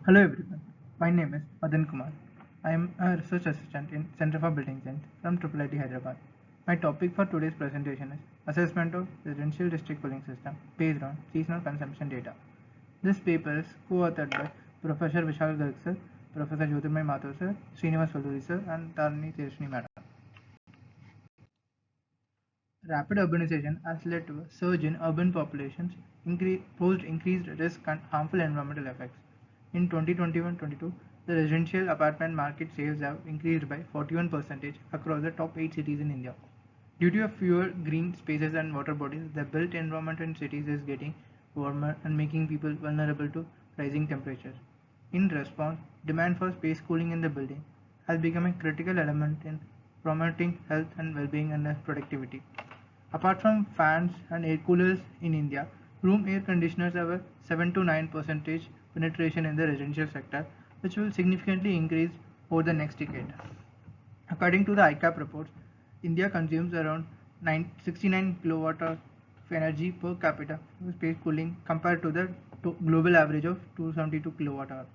Hello everyone, my name is Madan Kumar. I am a research assistant in Center for Building Science from EI.A Hyderabad. My topic for today's presentation is Assessment of Residential District Cooling System based on seasonal consumption data. This paper is co-authored by Professor Vishal Garg sir, Professor Jyotirmay Mathur sir, Srinivas Valluri sir and Tarani Tershni madam. Rapid urbanization has led to a surge in urban populations, posed increased risk and harmful environmental effects. In 2021-22, the residential apartment market sales have increased by 41% across the top 8 cities in India. Due to fewer green spaces and water bodies, the built environment in cities is getting warmer and making people vulnerable to rising temperatures. In response, demand for space cooling in the building has become a critical element in promoting health and well-being and productivity. Apart from fans and air coolers in India, room air conditioners have a 7 to 9% penetration in the residential sector, which will significantly increase over the next decade. According to the ICAP reports, India consumes around 69 kilowatt of energy per capita for space cooling compared to the global average of 272 kilowatt hour.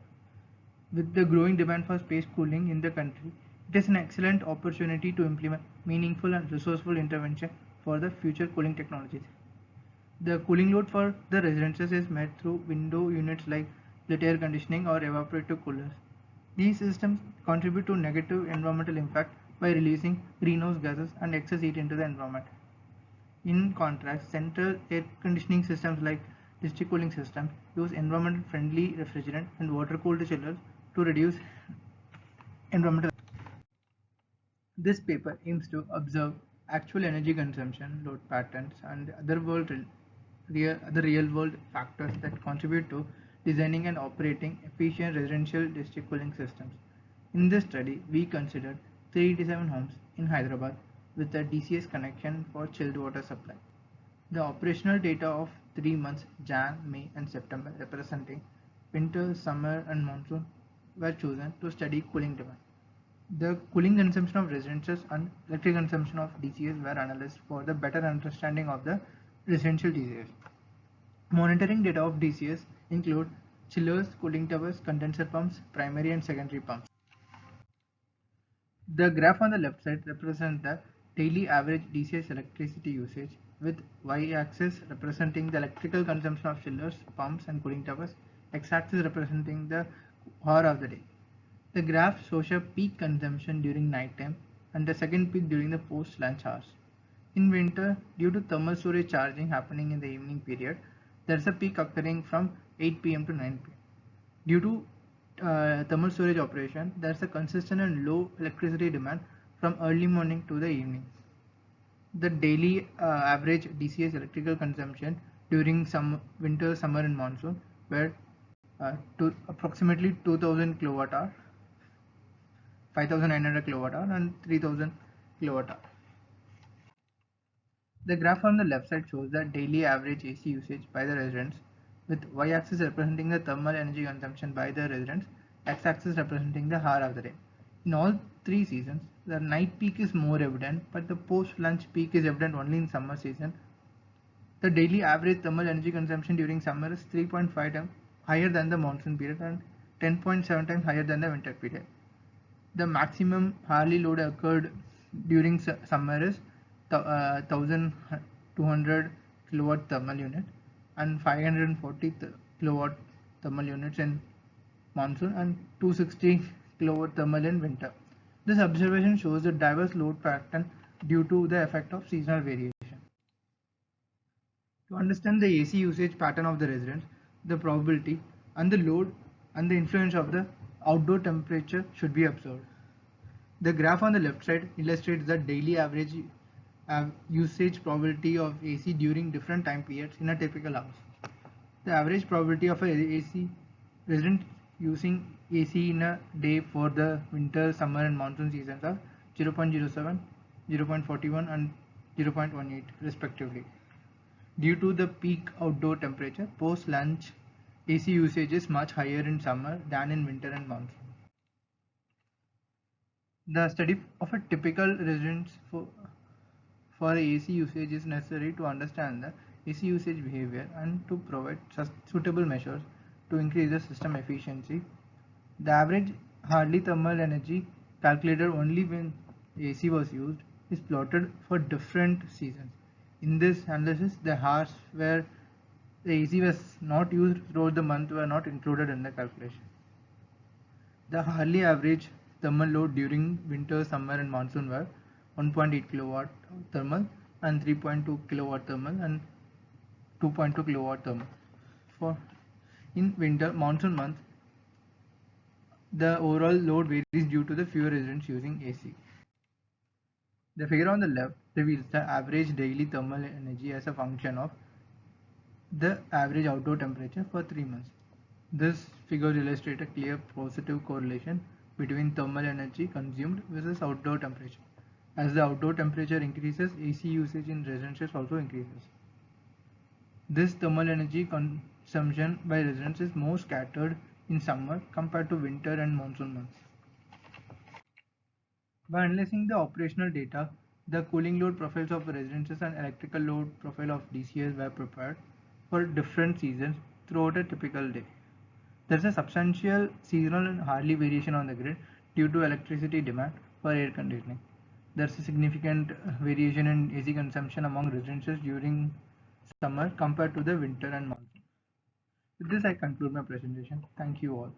With the growing demand for space cooling in the country, it is an excellent opportunity to implement meaningful and resourceful intervention for the future cooling technologies. The cooling load for the residences is met through window units like split air conditioning or evaporative coolers. These systems contribute to negative environmental impact by releasing greenhouse gases and excess heat into the environment. In contrast, central air conditioning systems like district cooling systems use environmental friendly refrigerant and water cooled chillers to reduce environmental. This paper aims to observe actual energy consumption, load patterns, and other real-world factors that contribute to designing and operating efficient residential district cooling systems. In this study, we considered 387 homes in Hyderabad with a DCS connection for chilled water supply. The operational data of 3 months Jan, May, and September representing winter, summer, and monsoon were chosen to study cooling demand. The cooling consumption of residences and electric consumption of DCS were analyzed for the better understanding of the residential DCS. Monitoring data of DCS include chillers, cooling towers, condenser pumps, primary and secondary pumps. The graph on the left side represents the daily average DCS electricity usage with y-axis representing the electrical consumption of chillers, pumps and cooling towers, x-axis representing the hour of the day. The graph shows a peak consumption during night time and the second peak during the post-lunch hours. In winter, due to thermal storage charging happening in the evening period, there is a peak occurring from 8 pm to 9 pm. Due to thermal storage operation, there is a consistent and low electricity demand from early morning to the evening. The daily average DCS electrical consumption during winter, summer and monsoon were to approximately 2000 kilowatt hour, 5900 kilowatt hour and 3000 kilowatt hour. The graph on the left side shows the daily average AC usage by the residents with y-axis representing the thermal energy consumption by the residents, x-axis representing the hour of the day. In all three seasons, the night peak is more evident, but the post-lunch peak is evident only in summer season. The daily average thermal energy consumption during summer is 3.5 times higher than the monsoon period and 10.7 times higher than the winter period. The maximum hourly load occurred during summer is 1200 kilowatt thermal unit and 540 kilowatt thermal units in monsoon and 260 kilowatt thermal in winter. This observation shows a diverse load pattern due to the effect of seasonal variation. To understand the AC usage pattern of the residents, the probability and the load and the influence of the outdoor temperature should be observed. The graph on the left side illustrates the daily average usage probability of AC during different time periods in a typical house. The average probability of a AC resident using AC in a day for the winter, summer and monsoon seasons are 0.07, 0.41 and 0.18 respectively. Due to the peak outdoor temperature, post-lunch AC usage is much higher in summer than in winter and monsoon. The study of a typical residence for AC usage is necessary to understand the AC usage behavior and to provide suitable measures to increase the system efficiency. The average Hartley thermal energy, calculated only when AC was used, is plotted for different seasons. In this analysis, the hours where the AC was not used throughout the month were not included in the calculation. The Hartley average thermal load during winter, summer, and monsoon were 1.8 kW thermal and 3.2 kW thermal and 2.2 kW thermal. For in winter monsoon month, the overall load varies due to the fewer residents using AC. The figure on the left reveals the average daily thermal energy as a function of the average outdoor temperature for 3 months. This figure illustrates a clear positive correlation between thermal energy consumed versus outdoor temperature. As the outdoor temperature increases, AC usage in residences also increases. This thermal energy consumption by residents is more scattered in summer compared to winter and monsoon months. By analyzing the operational data, the cooling load profiles of residences and electrical load profile of DCS were prepared for different seasons throughout a typical day. There is a substantial seasonal and hourly variation on the grid due to electricity demand for air conditioning. There is a significant variation in AC consumption among residences during summer compared to the winter and monsoon. With this, I conclude my presentation. Thank you all.